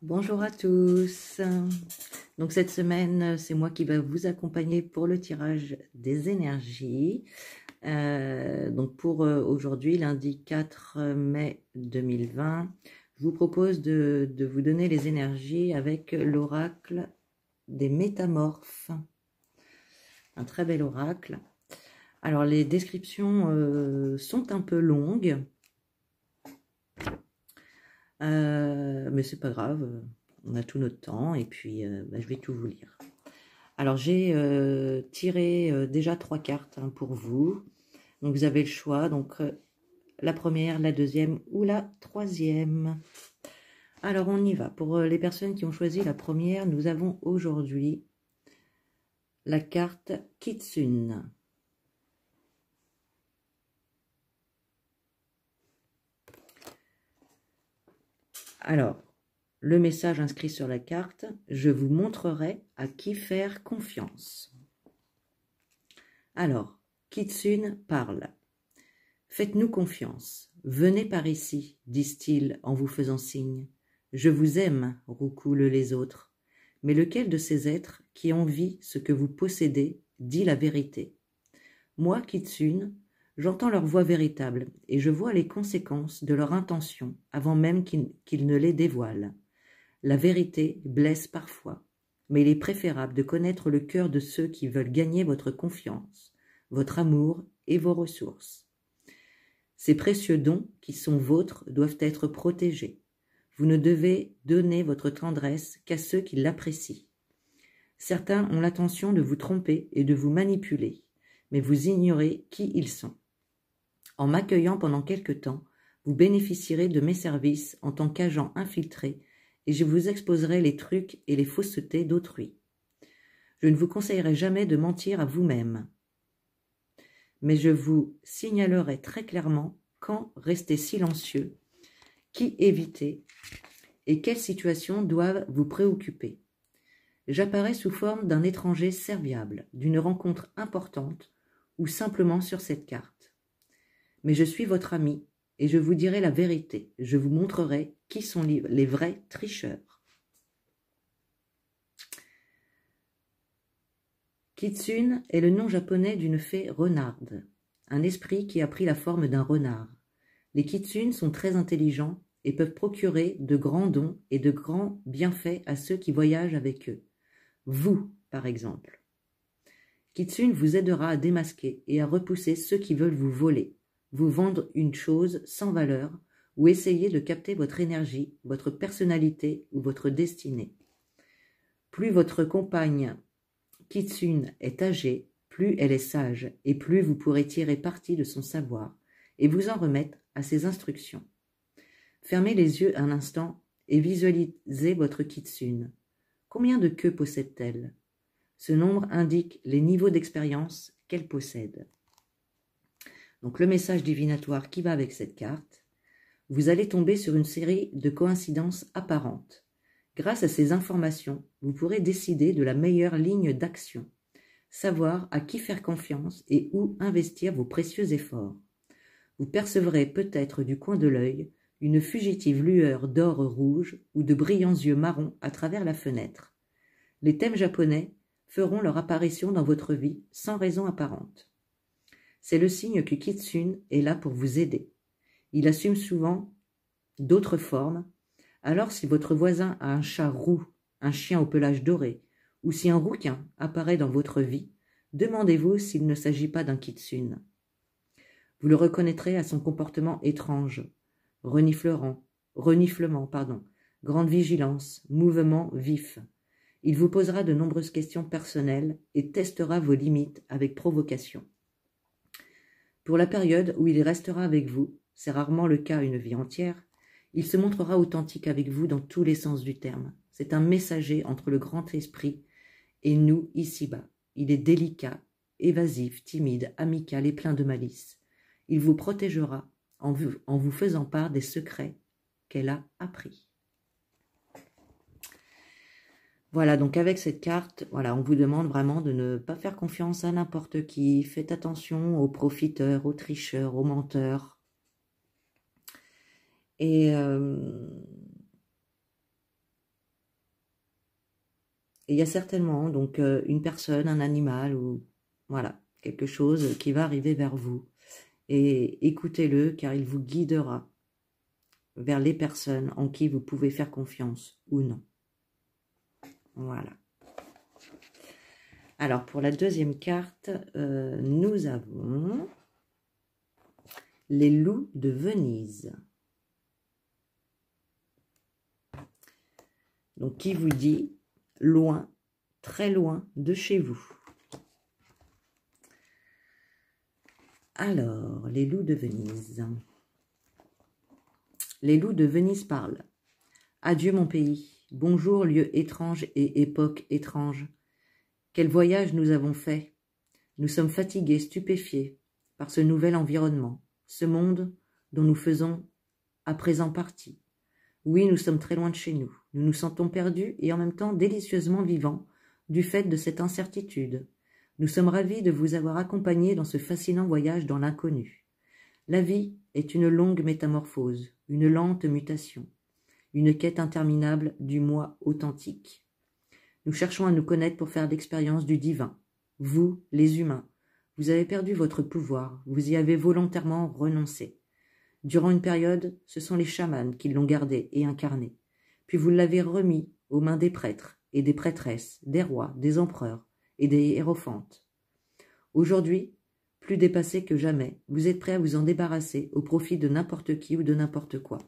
Bonjour à tous. Donc cette semaine, c'est moi qui va vous accompagner pour le tirage des énergies. Donc pour aujourd'hui, lundi 4 mai 2020, je vous propose de vous donner les énergies avec l'oracle des métamorphes. Un très bel oracle. Alors les descriptions sont un peu longues. Mais c'est pas grave, on a tout notre temps et puis je vais tout vous lire. Alors j'ai tiré déjà 3 cartes pour vous, donc vous avez le choix, donc la première, la deuxième ou la troisième. Alors on y va, pour les personnes qui ont choisi la première, nous avons aujourd'hui la carte Kitsune. Alors, le message inscrit sur la carte, je vous montrerai à qui faire confiance. Alors, Kitsune parle. Faites-nous confiance. Venez par ici, disent-ils en vous faisant signe. Je vous aime, roucoulent les autres. Mais lequel de ces êtres qui envie ce que vous possédez dit la vérité? Moi, Kitsune, j'entends leur voix véritable et je vois les conséquences de leur intention avant même qu'ils ne les dévoilent. La vérité blesse parfois, mais il est préférable de connaître le cœur de ceux qui veulent gagner votre confiance, votre amour et vos ressources. Ces précieux dons qui sont vôtres doivent être protégés. Vous ne devez donner votre tendresse qu'à ceux qui l'apprécient. Certains ont l'intention de vous tromper et de vous manipuler, mais vous ignorez qui ils sont. En m'accueillant pendant quelque temps, vous bénéficierez de mes services en tant qu'agent infiltré et je vous exposerai les trucs et les faussetés d'autrui. Je ne vous conseillerai jamais de mentir à vous-même, mais je vous signalerai très clairement quand rester silencieux, qui éviter et quelles situations doivent vous préoccuper. J'apparais sous forme d'un étranger serviable, d'une rencontre importante ou simplement sur cette carte. Mais je suis votre ami et je vous dirai la vérité. Je vous montrerai qui sont les vrais tricheurs. Kitsune est le nom japonais d'une fée renarde, un esprit qui a pris la forme d'un renard. Les kitsunes sont très intelligents et peuvent procurer de grands dons et de grands bienfaits à ceux qui voyagent avec eux. Vous, par exemple. Kitsune vous aidera à démasquer et à repousser ceux qui veulent vous voler, vous vendre une chose sans valeur ou essayer de capter votre énergie, votre personnalité ou votre destinée. Plus votre compagne Kitsune est âgée, plus elle est sage et plus vous pourrez tirer parti de son savoir et vous en remettre à ses instructions. Fermez les yeux un instant et visualisez votre Kitsune. Combien de queues possède-t-elle? Ce nombre indique les niveaux d'expérience qu'elle possède. Donc le message divinatoire qui va avec cette carte, vous allez tomber sur une série de coïncidences apparentes. Grâce à ces informations, vous pourrez décider de la meilleure ligne d'action, savoir à qui faire confiance et où investir vos précieux efforts. Vous percevrez peut-être du coin de l'œil une fugitive lueur d'or rouge ou de brillants yeux marrons à travers la fenêtre. Les thèmes japonais feront leur apparition dans votre vie sans raison apparente. C'est le signe que Kitsune est là pour vous aider. Il assume souvent d'autres formes. Alors si votre voisin a un chat roux, un chien au pelage doré, ou si un rouquin apparaît dans votre vie, demandez-vous s'il ne s'agit pas d'un Kitsune. Vous le reconnaîtrez à son comportement étrange, reniflement, grande vigilance, mouvement vif. Il vous posera de nombreuses questions personnelles et testera vos limites avec provocation. Pour la période où il restera avec vous, c'est rarement le cas une vie entière, il se montrera authentique avec vous dans tous les sens du terme. C'est un messager entre le grand esprit et nous ici-bas. Il est délicat, évasif, timide, amical et plein de malice. Il vous protégera en vous faisant part des secrets qu'elle a appris. Voilà, donc avec cette carte, voilà, on vous demande vraiment de ne pas faire confiance à n'importe qui. Faites attention aux profiteurs, aux tricheurs, aux menteurs. Et Et il y a certainement donc une personne, un animal ou voilà, quelque chose qui va arriver vers vous. Et écoutez-le car il vous guidera vers les personnes en qui vous pouvez faire confiance ou non. Voilà. Alors, pour la deuxième carte, nous avons les loups de Venise. Donc, qui vous dit loin, très loin de chez vous. Alors, les loups de Venise. Les loups de Venise parlent. Adieu mon pays, bonjour lieu étrange et époque étrange. Quel voyage nous avons fait. Nous sommes fatigués, stupéfiés par ce nouvel environnement, ce monde dont nous faisons à présent partie. Oui, nous sommes très loin de chez nous. Nous nous sentons perdus et en même temps délicieusement vivants du fait de cette incertitude. Nous sommes ravis de vous avoir accompagnés dans ce fascinant voyage dans l'inconnu. La vie est une longue métamorphose, une lente mutation, une quête interminable du moi authentique. Nous cherchons à nous connaître pour faire l'expérience du divin. Vous, les humains, vous avez perdu votre pouvoir, vous y avez volontairement renoncé. Durant une période, ce sont les chamans qui l'ont gardé et incarné. Puis vous l'avez remis aux mains des prêtres et des prêtresses, des rois, des empereurs et des hiérophantes. Aujourd'hui, plus dépassé que jamais, vous êtes prêt à vous en débarrasser au profit de n'importe qui ou de n'importe quoi.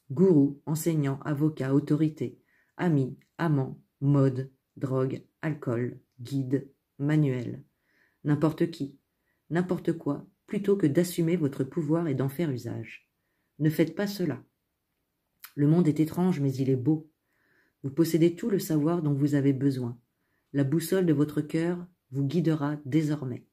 Gourous, enseignants, avocats, autorités, amis, amants, mode, drogue, alcool, guide, manuel, n'importe qui, n'importe quoi, plutôt que d'assumer votre pouvoir et d'en faire usage. Ne faites pas cela. Le monde est étrange, mais il est beau. Vous possédez tout le savoir dont vous avez besoin. La boussole de votre cœur vous guidera désormais.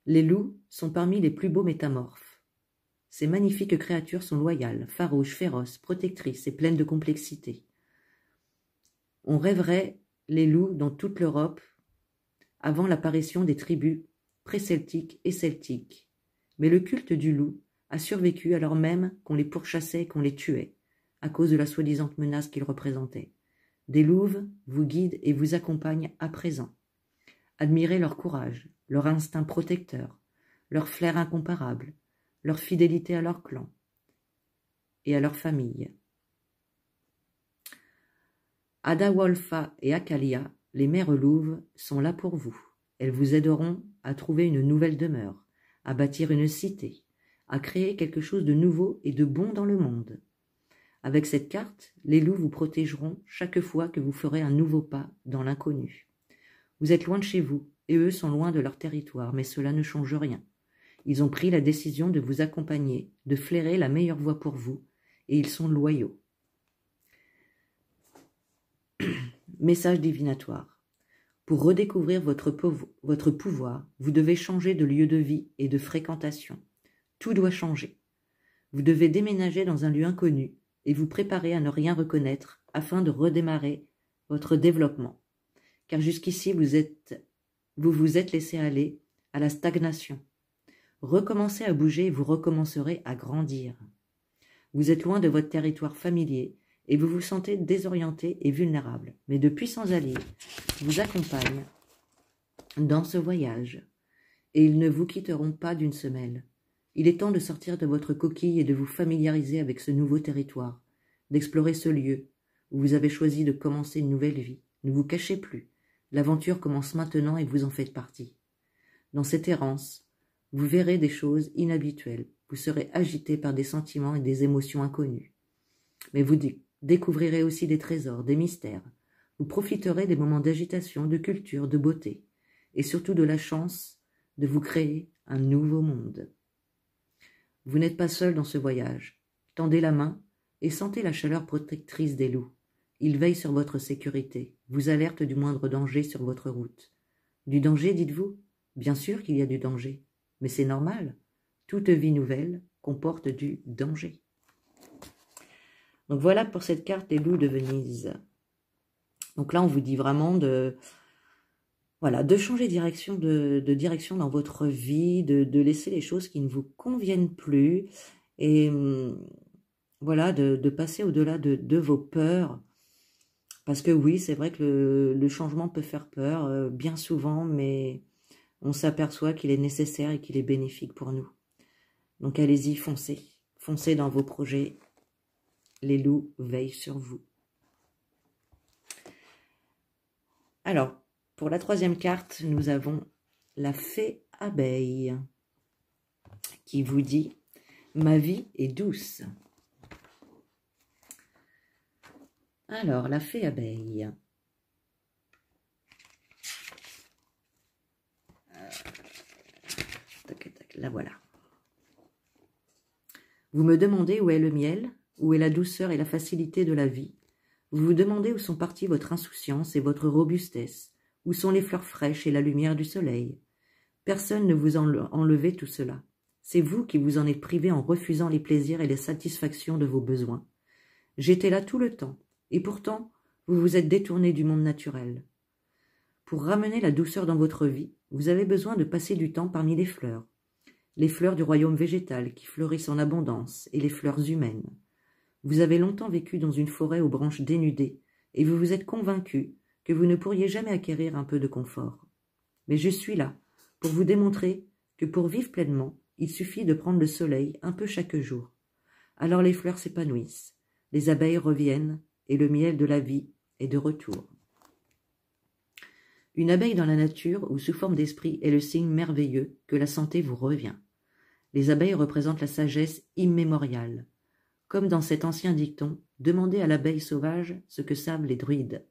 Les loups sont parmi les plus beaux métamorphes. Ces magnifiques créatures sont loyales, farouches, féroces, protectrices et pleines de complexité. On rêverait les loups dans toute l'Europe avant l'apparition des tribus pré-celtiques et celtiques. Mais le culte du loup a survécu alors même qu'on les pourchassait et qu'on les tuait, à cause de la soi-disant menace qu'ils représentaient. Des louves vous guident et vous accompagnent à présent. Admirez leur courage, leur instinct protecteur, leur flair incomparable, leur fidélité à leur clan et à leur famille. Adawolfa et Akalia, les mères louves, sont là pour vous. Elles vous aideront à trouver une nouvelle demeure, à bâtir une cité, à créer quelque chose de nouveau et de bon dans le monde. Avec cette carte, les loups vous protégeront chaque fois que vous ferez un nouveau pas dans l'inconnu. Vous êtes loin de chez vous, et eux sont loin de leur territoire, mais cela ne change rien. Ils ont pris la décision de vous accompagner, de flairer la meilleure voie pour vous, et ils sont loyaux. Message divinatoire. Pour redécouvrir votre pouvoir, vous devez changer de lieu de vie et de fréquentation. Tout doit changer. Vous devez déménager dans un lieu inconnu et vous préparer à ne rien reconnaître afin de redémarrer votre développement. Car jusqu'ici, vous vous êtes laissé aller à la stagnation. Recommencez à bouger et vous recommencerez à grandir. Vous êtes loin de votre territoire familier et vous vous sentez désorienté et vulnérable. Mais de puissants alliés vous accompagnent dans ce voyage et ils ne vous quitteront pas d'une semelle. Il est temps de sortir de votre coquille et de vous familiariser avec ce nouveau territoire, d'explorer ce lieu où vous avez choisi de commencer une nouvelle vie. Ne vous cachez plus. L'aventure commence maintenant et vous en faites partie. Dans cette errance, vous verrez des choses inhabituelles. Vous serez agité par des sentiments et des émotions inconnues. Mais vous découvrirez aussi des trésors, des mystères. Vous profiterez des moments d'agitation, de culture, de beauté, et surtout de la chance de vous créer un nouveau monde. Vous n'êtes pas seul dans ce voyage. Tendez la main et sentez la chaleur protectrice des loups. Ils veillent sur votre sécurité, vous alertent du moindre danger sur votre route. Du danger, dites-vous? Bien sûr qu'il y a du danger, mais c'est normal. Toute vie nouvelle comporte du danger. Donc voilà pour cette carte des loups de Venise. Donc là, on vous dit vraiment de changer de direction dans votre vie, de laisser les choses qui ne vous conviennent plus. Et voilà, de passer au-delà de vos peurs. Parce que oui, c'est vrai que le changement peut faire peur, bien souvent, mais on s'aperçoit qu'il est nécessaire et qu'il est bénéfique pour nous. Donc allez-y, foncez. Foncez dans vos projets. Les loups veillent sur vous. Alors, pour la troisième carte, nous avons la fée abeille qui vous dit « Ma vie est douce ». Alors, la fée abeille. La voilà. Vous me demandez où est le miel, où est la douceur et la facilité de la vie. Vous vous demandez où sont partis votre insouciance et votre robustesse, où sont les fleurs fraîches et la lumière du soleil. Personne ne vous a enlevé tout cela. C'est vous qui vous en êtes privé en refusant les plaisirs et les satisfactions de vos besoins. J'étais là tout le temps, et pourtant, vous vous êtes détourné du monde naturel. Pour ramener la douceur dans votre vie, vous avez besoin de passer du temps parmi les fleurs du royaume végétal qui fleurissent en abondance, et les fleurs humaines. Vous avez longtemps vécu dans une forêt aux branches dénudées, et vous vous êtes convaincu que vous ne pourriez jamais acquérir un peu de confort. Mais je suis là, pour vous démontrer que pour vivre pleinement, il suffit de prendre le soleil un peu chaque jour. Alors les fleurs s'épanouissent, les abeilles reviennent, et le miel de la vie est de retour. Une abeille dans la nature ou sous forme d'esprit est le signe merveilleux que la santé vous revient. Les abeilles représentent la sagesse immémoriale. Comme dans cet ancien dicton, demandez à l'abeille sauvage ce que savent les druides.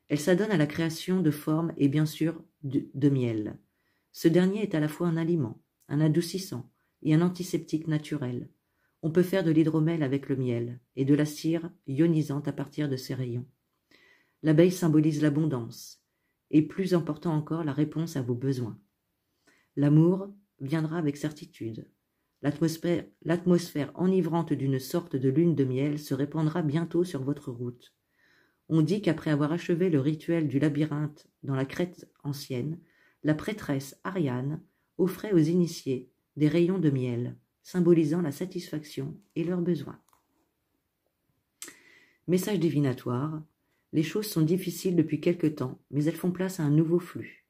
Elle s'adonne à la création de formes et bien sûr de miel. Ce dernier est à la fois un aliment, un adoucissant et un antiseptique naturel. On peut faire de l'hydromel avec le miel et de la cire ionisante à partir de ses rayons. L'abeille symbolise l'abondance et, plus important encore, la réponse à vos besoins. L'amour viendra avec certitude. L'atmosphère enivrante d'une sorte de lune de miel se répandra bientôt sur votre route. On dit qu'après avoir achevé le rituel du labyrinthe dans la Crète ancienne, la prêtresse Ariane offrait aux initiés des rayons de miel, symbolisant la satisfaction et leurs besoins. Message divinatoire. Les choses sont difficiles depuis quelque temps, mais elles font place à un nouveau flux.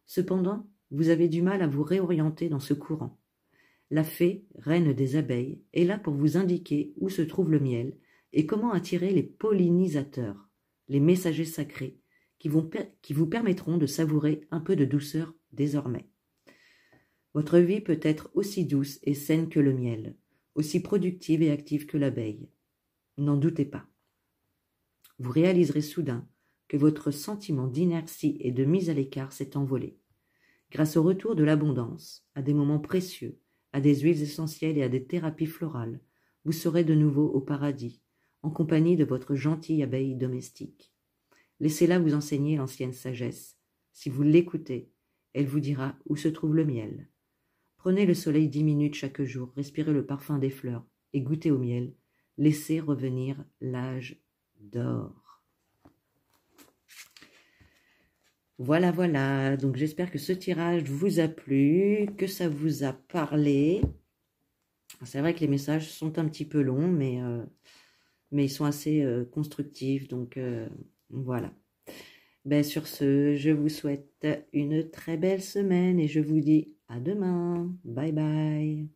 Cependant, vous avez du mal à vous réorienter dans ce courant. La fée, reine des abeilles, est là pour vous indiquer où se trouve le miel et comment attirer les pollinisateurs, les messagers sacrés, qui vous permettront de savourer un peu de douceur désormais. Votre vie peut être aussi douce et saine que le miel, aussi productive et active que l'abeille. N'en doutez pas. Vous réaliserez soudain que votre sentiment d'inertie et de mise à l'écart s'est envolé. Grâce au retour de l'abondance, à des moments précieux, à des huiles essentielles et à des thérapies florales, vous serez de nouveau au paradis, en compagnie de votre gentille abeille domestique. Laissez-la vous enseigner l'ancienne sagesse. Si vous l'écoutez, elle vous dira où se trouve le miel. Prenez le soleil 10 minutes chaque jour, respirez le parfum des fleurs et goûtez au miel. Laissez revenir l'âge d'or. Voilà, donc j'espère que ce tirage vous a plu, que ça vous a parlé. C'est vrai que les messages sont un petit peu longs, mais ils sont assez constructifs, donc voilà. Sur ce, je vous souhaite une très belle semaine et je vous dis à demain. Bye bye.